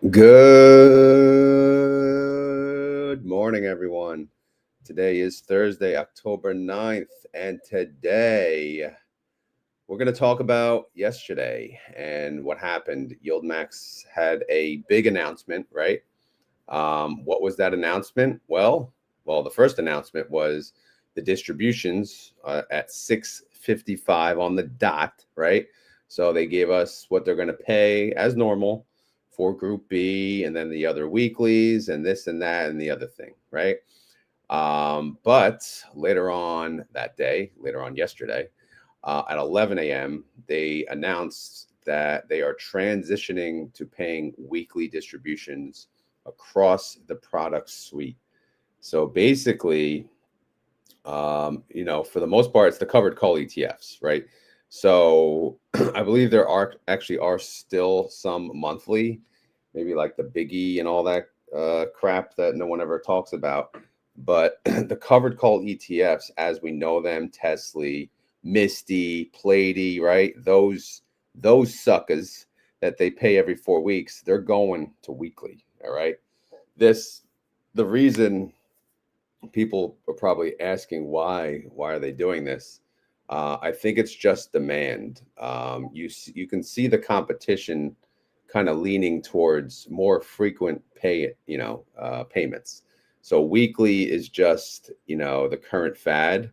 Good morning, everyone. Today is Thursday, October 9th, and today we're going to talk about yesterday and what happened. YieldMax had a big announcement, right? What was that announcement? Well, the first announcement was the distributions at 6:55 on the dot, right? So they gave us what they're going to pay as normal for Group B, and then the other weeklies, and this and that, and the other thing, right? But later on that day, later on yesterday, at 11 a.m., they announced that they are transitioning to paying weekly distributions across the product suite. So basically, for the most part, it's the covered call ETFs, right? So I believe there are still some monthly, maybe like the Biggie and all that crap that no one ever talks about. But the covered call ETFs, as we know them, Tesla, Misty, Plady, right? Those suckers that they pay every 4 weeks, they're going to weekly. All right. This the reason people are probably asking why are they doing this. I think it's just demand. You can see the competition kind of leaning towards more frequent payments. So weekly is just the current fad.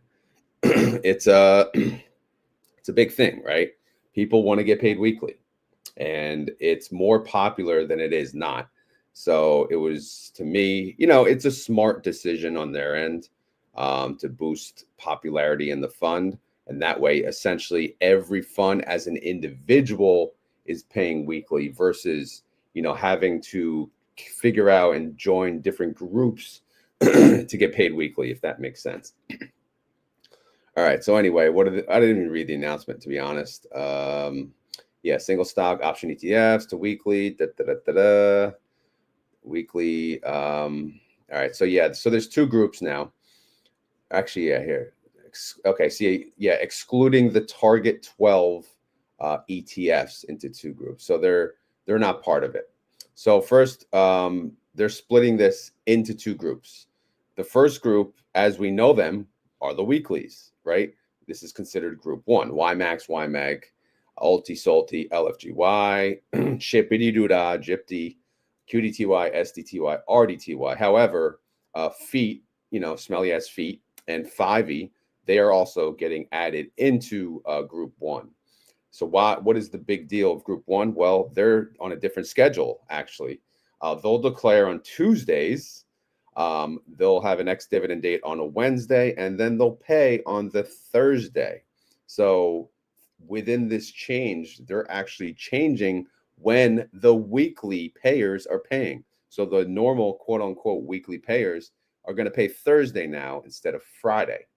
it's a it's a big thing, right? People want to get paid weekly, and it's more popular than it is not. So it was, to me, it's a smart decision on their end, to boost popularity in the fund. And that way, essentially, every fund as an individual is paying weekly versus, having to figure out and join different groups to get paid weekly, if that makes sense. All right. So anyway, I didn't even read the announcement, to be honest. Yeah, single stock option ETFs to weekly. Weekly. All right. So yeah. So there's two groups now. Actually, yeah. Here. Okay. See, yeah. Excluding the target 12 ETFs into two groups. So they're not part of it. So first, they're splitting this into two groups. The first group, as we know them, are the weeklies, right? This is considered group one: YMAX, YMAG, Alti, Salty, LFGY, Shippity Doodah, Gypty, QDTY, SDTY, RDTY. However, feet, smelly ass feet, and 5e, they are also getting added into group one. So what is the big deal of group one? Well, they're on a different schedule, actually. They'll declare on Tuesdays. They'll have an ex-dividend date on a Wednesday, and then they'll pay on the Thursday. So within this change, they're actually changing when the weekly payers are paying. So the normal quote unquote weekly payers are going to pay Thursday now instead of Friday.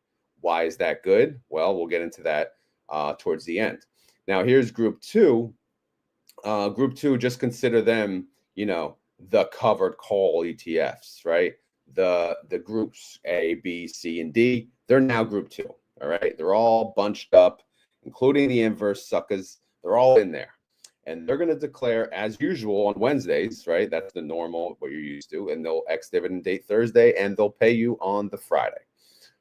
Why is that good? Well, we'll get into that towards the end. Now, here's group two. Group two, just consider them, the covered call ETFs, right? The groups A, B, C, and D, they're now group two. All right. They're all bunched up, including the inverse suckers. They're all in there. And they're going to declare as usual on Wednesdays, right? That's the normal, what you're used to. And they'll ex-dividend date Thursday, and they'll pay you on the Friday.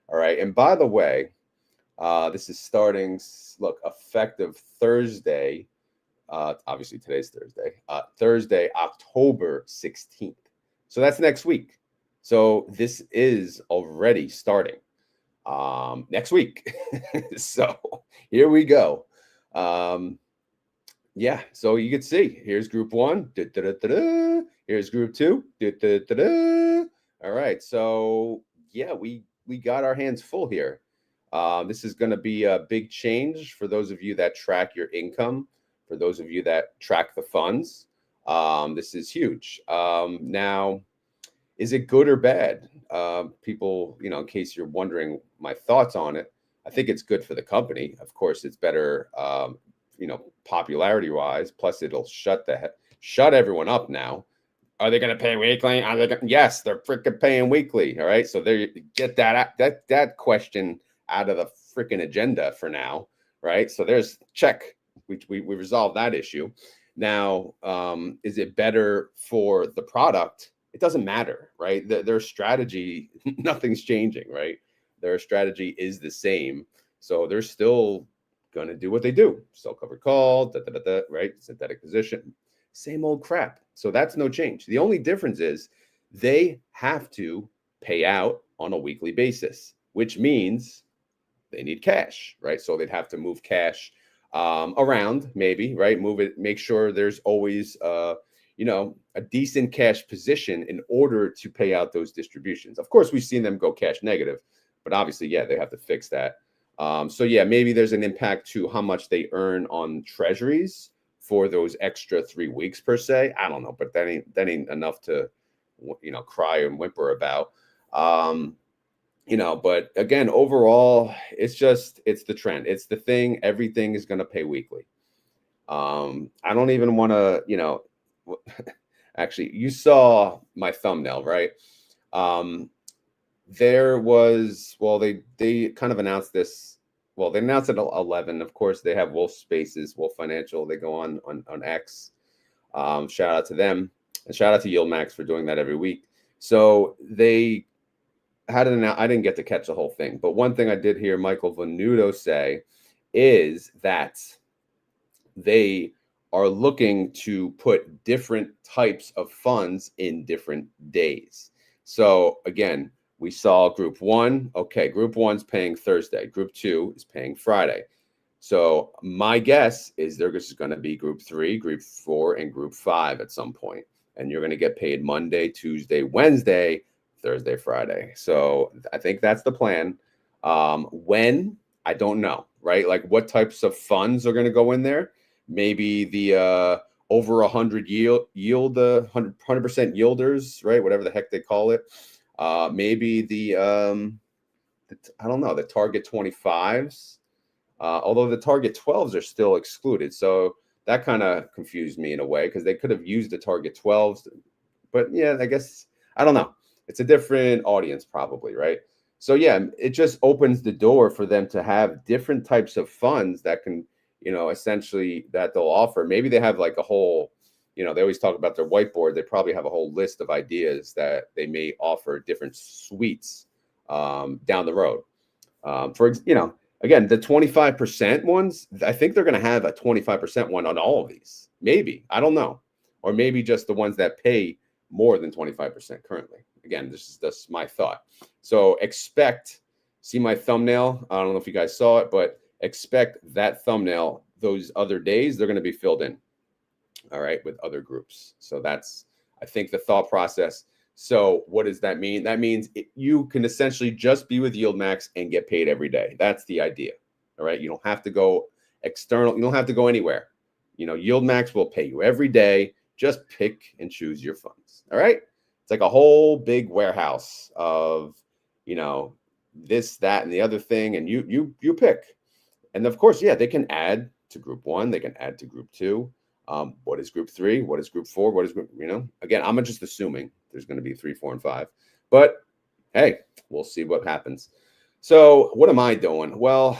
All right. And by the way, this is starting, effective Thursday. Obviously, today's Thursday. Thursday, October 16th. So that's next week. So this is already starting next week. So here we go. Yeah, so you can see here's group one. Here's group two. All right. So yeah, we got our hands full here. This is going to be a big change for those of you that track your income. For those of you that track the funds, this is huge. Now, is it good or bad? People, in case you're wondering my thoughts on it, I think it's good for the company. Of course, it's better, popularity-wise. Plus, it'll shut everyone up now. Are they going to pay weekly? Yes, they're freaking paying weekly. All right, so there you get that question out of the freaking agenda for now, right? So there's check. We resolved that issue. Now, is it better for the product? It doesn't matter, right? Their strategy, nothing's changing, right? Their strategy is the same. So they're still going to do what they do. Sell covered call, right? Synthetic position, same old crap. So that's no change. The only difference is they have to pay out on a weekly basis, which means they need cash, right? So they'd have to move cash around, maybe, right? Move it, make sure there's always, a decent cash position in order to pay out those distributions. Of course, we've seen them go cash negative, but obviously, yeah, they have to fix that. So yeah, maybe there's an impact to how much they earn on treasuries for those extra 3 weeks per se. I don't know, but that ain't enough to, cry and whimper about. But again, overall, it's the trend. It's the thing. Everything is going to pay weekly. I don't even want to, actually, you saw my thumbnail, right? There was, well, they kind of announced this. Well, they announced it at 11. Of course, they have Wolf Spaces, Wolf Financial. They go on X. Shout out to them, and shout out to YieldMax for doing that every week. So they had an I didn't get to catch the whole thing, but one thing I did hear Michael Venuto say is that they are looking to put different types of funds in different days. So again, we saw group one. Okay, group one's paying Thursday. Group two is paying Friday. So my guess is there's going to be group three, group four, and group five at some point. And you're going to get paid Monday, Tuesday, Wednesday, Thursday, Friday. So I think that's the plan. When, I don't know, right? Like what types of funds are going to go in there? Maybe the over 100 yield 100% yielders, right? Whatever the heck they call it. Maybe the I don't know, the target 25s. Although the target 12s are still excluded. So that kind of confused me in a way because they could have used the target 12s. But yeah, I guess, I don't know. It's a different audience probably, right? So yeah, it just opens the door for them to have different types of funds that can, essentially that they'll offer. Maybe they have like a whole, they always talk about their whiteboard. They probably have a whole list of ideas that they may offer different suites down the road. Again, the 25% ones, I think they're going to have a 25% one on all of these. Maybe, I don't know. Or maybe just the ones that pay more than 25% currently. Again, this is just my thought. So see my thumbnail. I don't know if you guys saw it, but expect that thumbnail, those other days, they're going to be filled in. All right, with other groups. So that's, I think, the thought process. So what does that mean? That means you can essentially just be with YieldMax and get paid every day. That's the idea. All right. You don't have to go external. You don't have to go anywhere. YieldMax will pay you every day. Just pick and choose your funds. All right. It's like a whole big warehouse of, this, that, and the other thing. And you pick. And of course, yeah, they can add to group one. They can add to group two. What is group three? What is group four? What is group, again, I'm just assuming there's going to be 3, 4, and 5, but hey, we'll see what happens. So what am I doing? Well,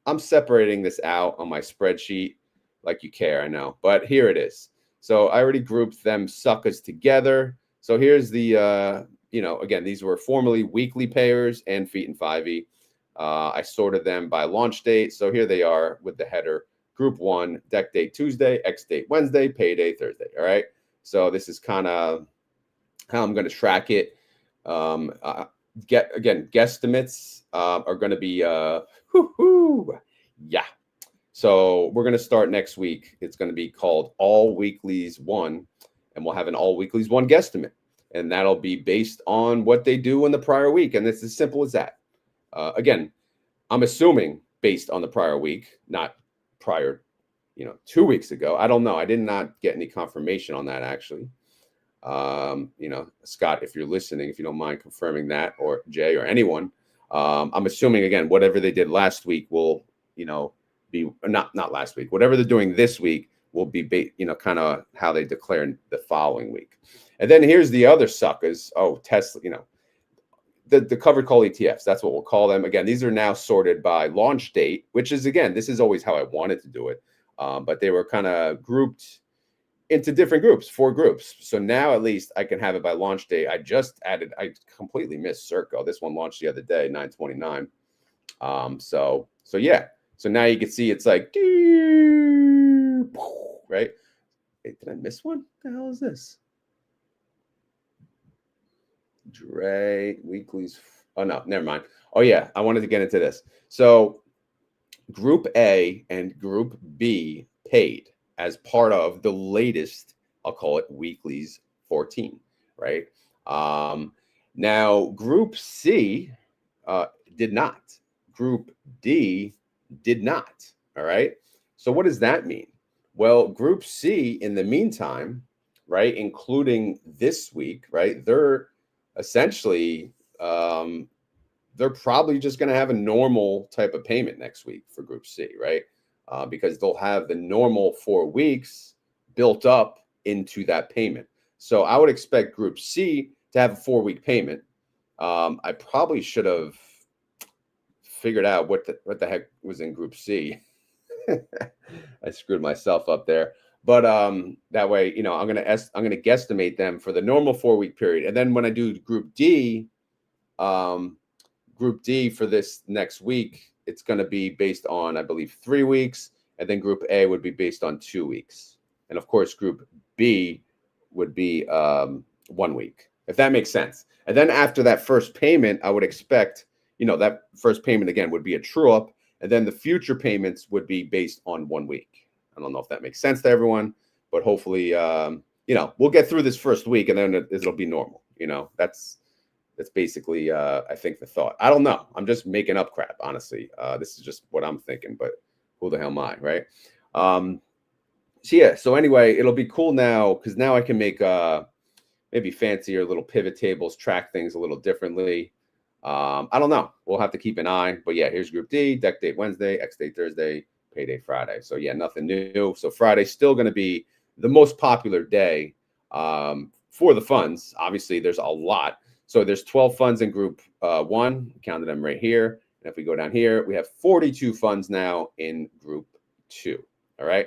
I'm separating this out on my spreadsheet like you care, I know, but here it is. So I already grouped them suckers together. So here's the, again, these were formerly weekly payers and feet and 5e. I sorted them by launch date. So here they are with the header. Group one, deck date Tuesday, X date Wednesday, payday Thursday. All right. So this is kind of how I'm going to track it. Guesstimates are going to be yeah. So we're going to start next week. It's going to be called All Weeklies 1, and we'll have an All Weeklies 1 guesstimate, and that'll be based on what they do in the prior week, and it's as simple as that. Again, I'm assuming based on the prior week, not prior, 2 weeks ago. I don't know. I did not get any confirmation on that, actually. Scott, if you're listening, if you don't mind confirming that, or Jay or anyone, I'm assuming, again, whatever they did last week will, be not last week, whatever they're doing this week will be, kind of how they declare the following week. And then here's the other suckers. Oh, Tesla, the covered call ETFs, that's what we'll call them. Again, these are now sorted by launch date, which is, again, this is always how I wanted to do it. But they were kind of grouped into different groups, 4 groups. So now at least I can have it by launch date. I completely missed Circo. This one launched the other day, 9/29. So yeah. So now you can see it's like, right? Wait, did I miss one? What the hell is this? Dre weeklies. Oh no, never mind. Oh yeah, I wanted to get into this. So Group A and Group B paid as part of the latest, I'll call it weeklies 14, right? Now Group C did not. Group D did not. All right. So what does that mean? Well, Group C in the meantime, right, including this week, right, they're essentially they're probably just going to have a normal type of payment next week for Group C, right? Because they'll have the normal 4 weeks built up into that payment. So I would expect Group C to have a 4-week payment. I probably should have figured out what the heck was in Group C. I screwed myself up there. But that way, you know, I'm gonna guesstimate them for the normal 4-week period, and then when I do Group D for this next week, it's going to be based on, I believe, 3 weeks, and then Group A would be based on 2 weeks, and of course, Group B would be 1 week, if that makes sense. And then after that first payment, I would expect, you know, that first payment again would be a true up, and then the future payments would be based on 1 week. I don't know if that makes sense to everyone, but hopefully, you know, we'll get through this first week, and then it'll be normal. You know, that's basically, I think, the thought. I don't know. I'm just making up crap, honestly. This is just what I'm thinking, but who the hell am I, right? So yeah. So anyway, it'll be cool now because now I can make maybe fancier little pivot tables, track things a little differently. I don't know. We'll have to keep an eye. But yeah, here's Group D, deck date Wednesday, X date Thursday, payday Friday. So yeah, nothing new. So Friday's still going to be the most popular day for the funds. Obviously, there's a lot. So there's 12 funds in Group 1. Counted them right here. And if we go down here, we have 42 funds now in Group 2. All right.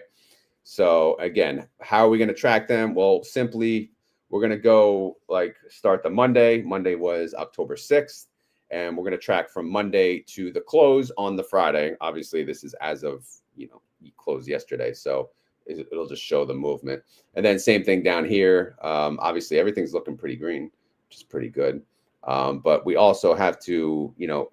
So again, how are we going to track them? Well, simply, we're going to go like start the Monday. Monday was October 6th. And we're going to track from Monday to the close on the Friday. Obviously, this is as of, you know, you closed yesterday. So it'll just show the movement. And then same thing down here. Obviously, everything's looking pretty green, which is pretty good. But we also have to, you know,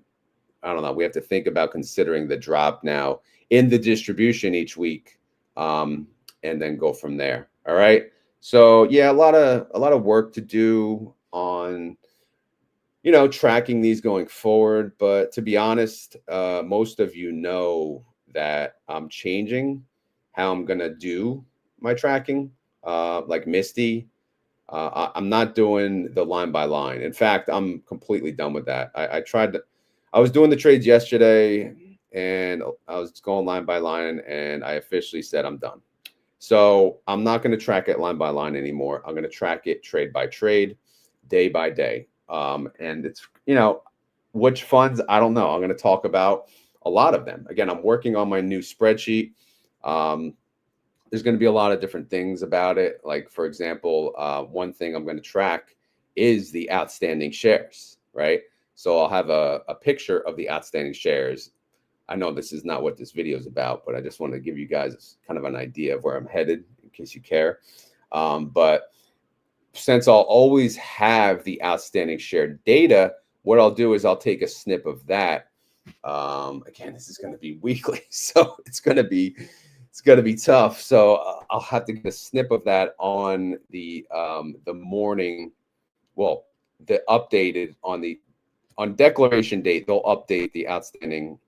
I don't know, we have to think about considering the drop now in the distribution each week, and then go from there. All right. So yeah, a lot of work to do on, you know, tracking these going forward. But to be honest, most of you know that I'm changing how I'm gonna do my tracking. Like Misty, I'm not doing the line by line. In fact, I'm completely done with that. I was doing the trades yesterday, and I was going line by line, and I officially said I'm done. So I'm not going to track it line by line anymore. I'm going to track it trade by trade, day by day. And it's, you know, which funds, I don't know. I'm going to talk about a lot of them. Again, I'm working on my new spreadsheet. There's going to be a lot of different things about it. Like, for example, one thing I'm going to track is the outstanding shares, right? So I'll have a picture of the outstanding shares. I know this is not what this video is about, but I just want to give you guys kind of an idea of where I'm headed in case you care. But since I'll always have the outstanding share data, what I'll do is I'll take a snip of that. Again, this is going to be weekly, so it's going to be tough. So I'll have to get a snip of that on the morning. Well, the updated on declaration date, they'll update the outstanding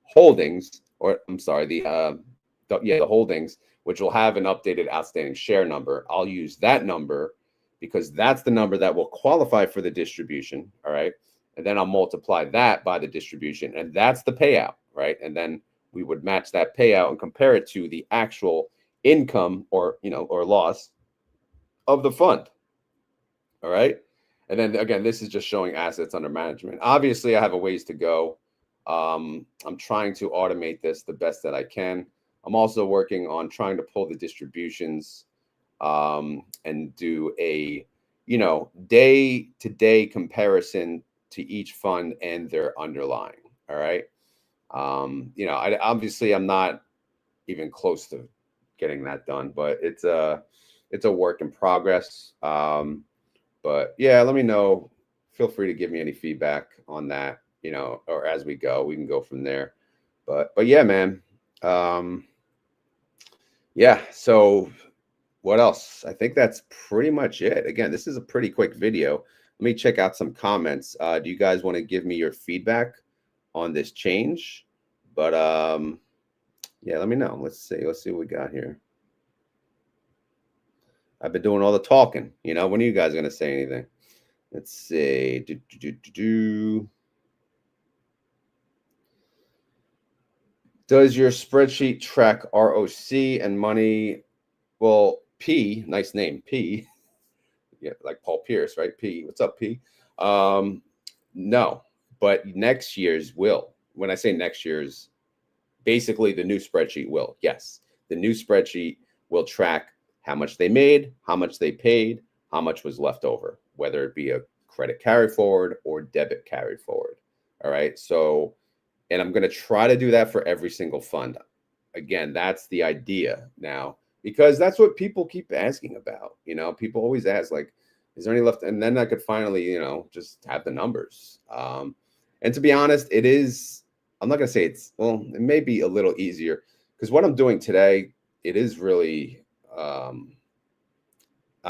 holdings, or I'm sorry, the holdings, which will have an updated outstanding share number. I'll use that number because that's the number that will qualify for the distribution. All right. And then I'll multiply that by the distribution, and that's the payout, right? And then we would match that payout and compare it to the actual income or loss of the fund. All right. And then again, this is just showing assets under management. Obviously, I have a ways to go. I'm trying to automate this the best that I can. I'm also working on trying to pull the distributions and do a, day to day comparison to each fund and their underlying. All right. Obviously I'm not even close to getting that done, but it's a work in progress. But yeah, let me know. Feel free to give me any feedback on that, or as we go, we can go from there. But yeah, man. Yeah. So what else? I think that's pretty much it. Again, this is a pretty quick video. Let me check out some comments. Do you guys want to give me your feedback on this change? But yeah, let me know. Let's see. Let's see what we got here. I've been doing all the talking. When are you guys gonna say anything? Let's see. Does your spreadsheet track ROC and money? Well, P, nice name, P. Yeah, like Paul Pierce, right? P. What's up, P? No, but next year's will. When I say next year's, basically the new spreadsheet will. Yes, the new spreadsheet will track how much they made, how much they paid, how much was left over, whether it be a credit carry forward or debit carry forward. All right. So, and I'm going to try to do that for every single fund. Again, that's the idea now, because that's what people keep asking about. People always ask, like, is there any left? And then I could finally, just have the numbers. And to be honest, it is, I'm not going to say it may be a little easier, because what I'm doing today, it is really, I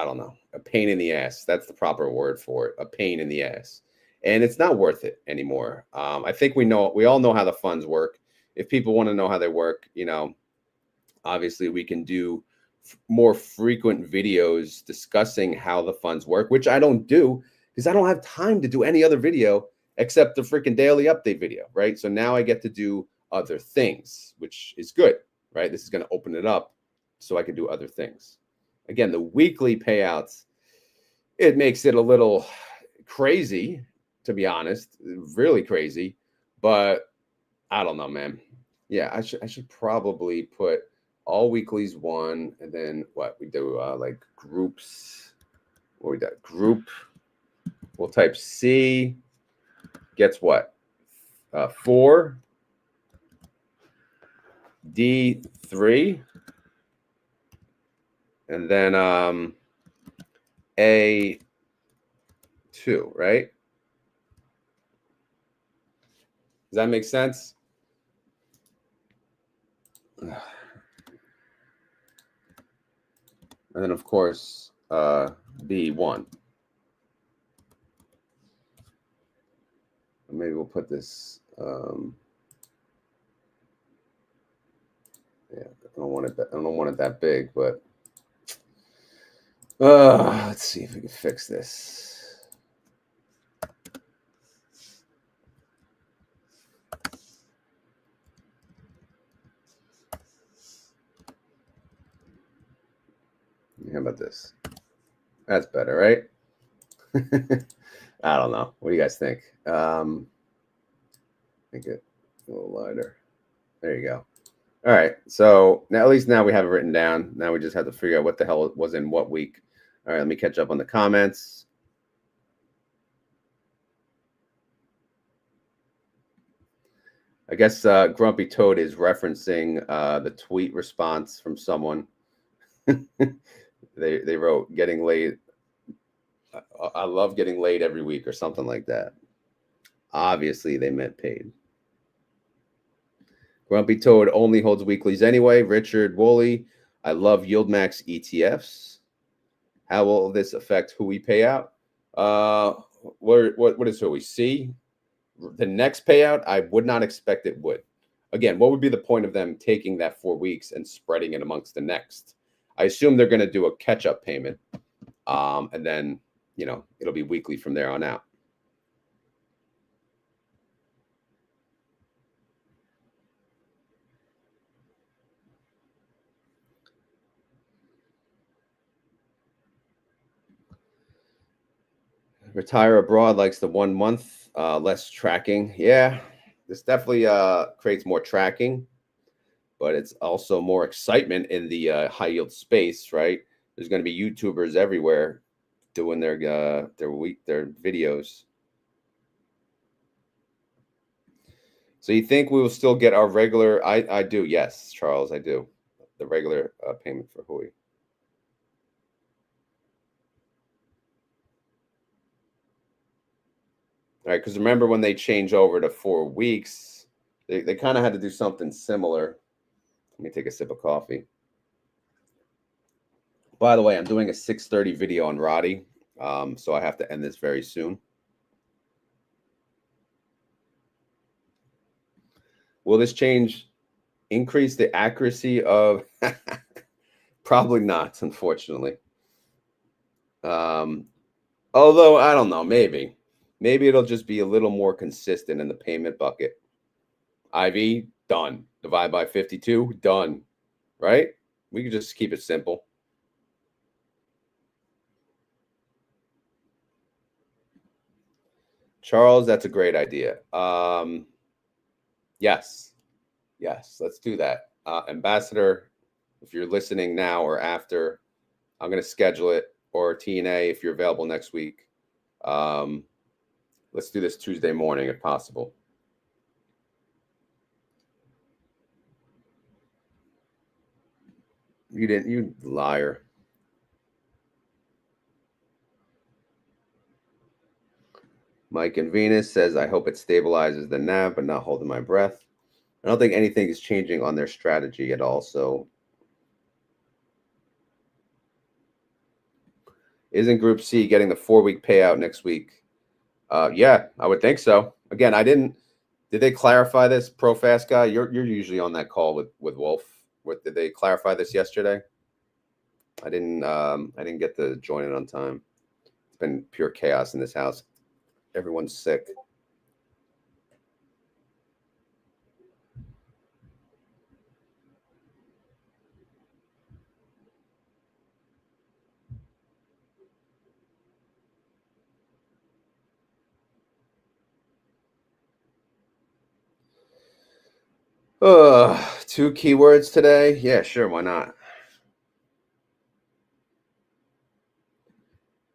don't know, a pain in the ass. That's the proper word for it. A pain in the ass. And it's not worth it anymore. I think we all know how the funds work. If people want to know how they work, obviously we can do more frequent videos discussing how the funds work, which I don't do because I don't have time to do any other video except the freaking daily update video, right? So now I get to do other things, which is good, right? This is going to open it up so I can do other things. Again, the weekly payouts, it makes it a little crazy, to be honest, really crazy, but I don't know, man. Yeah, I should probably put all weeklies one, and then what we do, like groups. What we got? Group. We'll type C. Gets what? 4. D 3. And then A 2. Right? Does that make sense? And then of course B1. Maybe we'll put this. Yeah, I don't want it that big, but let's see if we can fix this. How about this? That's better, right? I don't know. What do you guys think? Make it a little lighter. There you go. All right. So now, at least now we have it written down. Now we just have to figure out what the hell was in what week. All right. Let me catch up on the comments. I guess Grumpy Toad is referencing the tweet response from someone. They wrote, "Getting laid. I love getting laid every week," or something like that. Obviously, they meant paid. Grumpy Toad only holds weeklies anyway. Richard Woolley, I love YieldMax ETFs. How will this affect who we pay out? What is who we see? The next payout, I would not expect it would. Again, what would be the point of them taking that 4 weeks and spreading it amongst the next? I assume they're going to do a catch-up payment, and then it'll be weekly from there on out. Retire abroad likes the 1 month, less tracking. Yeah, this definitely creates more tracking, but it's also more excitement in the high yield space, right? There's going to be YouTubers everywhere doing their videos. So you think we will still get our regular? I do, yes, Charles, I do. The regular payment for Hui. All right, because remember when they change over to 4 weeks, they kind of had to do something similar. Let me take a sip of coffee. By the way, I'm doing a 6:30 video on Roddy, so I have to end this very soon. Will this change increase the accuracy of? Probably not, unfortunately. Although I don't know, maybe it'll just be a little more consistent in the payment bucket. IV done. Divide by 52 done. Right? We can just keep it simple. Charles, that's a great idea. Yes, let's do that. Ambassador, if you're listening now or after, I'm going to schedule it, or TNA if you're available next week. Let's do this Tuesday morning if possible. You didn't, you liar. Mike and Venus says, I hope it stabilizes the NAV, but not holding my breath. I don't think anything is changing on their strategy at all. So isn't Group C getting the 4-week payout next week? Yeah, I would think so. Again, did they clarify this, ProFast guy? You're usually on that call with Wolf. Did they clarify this yesterday? I didn't get to join it on time. It's been pure chaos in this house. Everyone's sick. Two keywords today. Yeah, sure. Why not?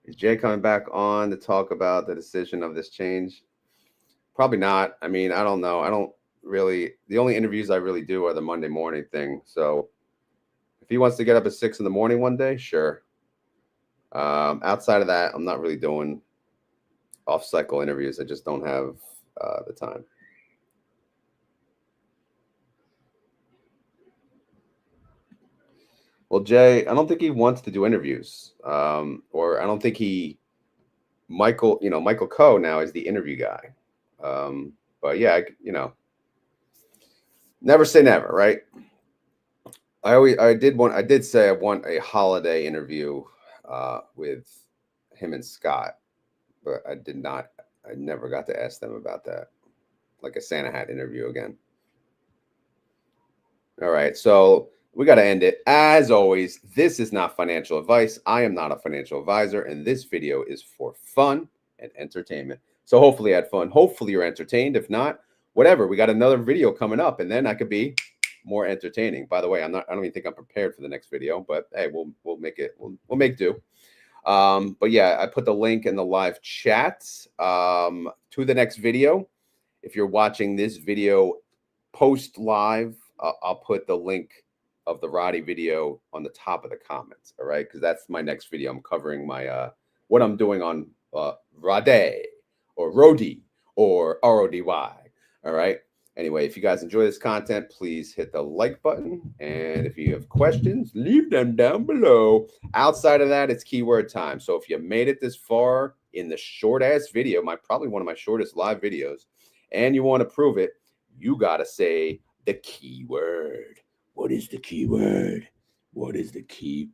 Is Jay coming back on to talk about the decision of this change? Probably not. I mean, I don't know. I don't really. The only interviews I really do are the Monday morning thing. So if he wants to get up at 6 in the morning one day, sure. Outside of that, I'm not really doing off-cycle interviews. I just don't have the time. Well, Jay, I don't think he wants to do interviews, or I don't think Michael Coe now is the interview guy. But yeah, never say never, right? I did say I want a holiday interview with him and Scott, but I never got to ask them about that, like a Santa hat interview again. All right, so we got to end it. As always, this is not financial advice. I am not a financial advisor, and this video is for fun and entertainment. So hopefully you had fun. Hopefully you're entertained. If not, whatever. We got another video coming up, and then I could be more entertaining. By the way, I don't even think I'm prepared for the next video, but hey, we'll make it. We'll make do. But yeah, I put the link in the live chat to the next video. If you're watching this video post live, I'll put the link of the Roddy video on the top of the comments. All right, because that's my next video. I'm covering my what I'm doing on Roddy or Rody or RODY. All right. Anyway, if you guys enjoy this content, please hit the like button. And if you have questions, leave them down below. Outside of that, it's keyword time. So if you made it this far in the short ass video, probably one of my shortest live videos, and you want to prove it, you got to say the keyword. What is the keyword? What is the keyword?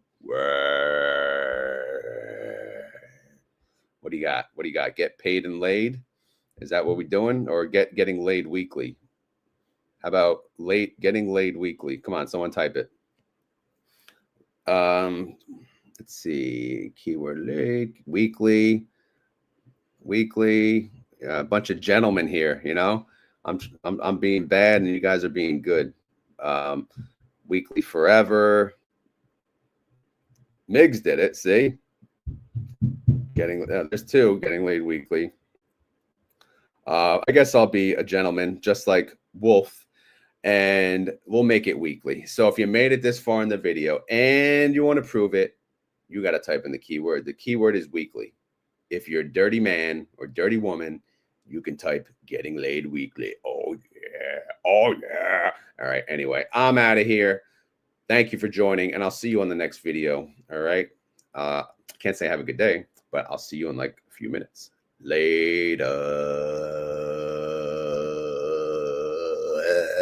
What do you got? What do you got? Get paid and laid? Is that what we're doing? Or getting laid weekly? How about getting laid weekly? Come on, someone type it. Let's see. Keyword laid weekly. A bunch of gentlemen here, you know. I'm being bad and you guys are being good. Weekly forever. Migs did it. See, there's two getting laid weekly. I guess I'll be a gentleman, just like Wolf, and we'll make it weekly. So if you made it this far in the video and you want to prove it, you got to type in the keyword. The keyword is weekly. If you're a dirty man or dirty woman, you can type getting laid weekly. Oh, yeah. Oh, yeah. All right. Anyway, I'm out of here. Thank you for joining, and I'll see you on the next video. All right. Can't say have a good day, but I'll see you in like a few minutes. Later.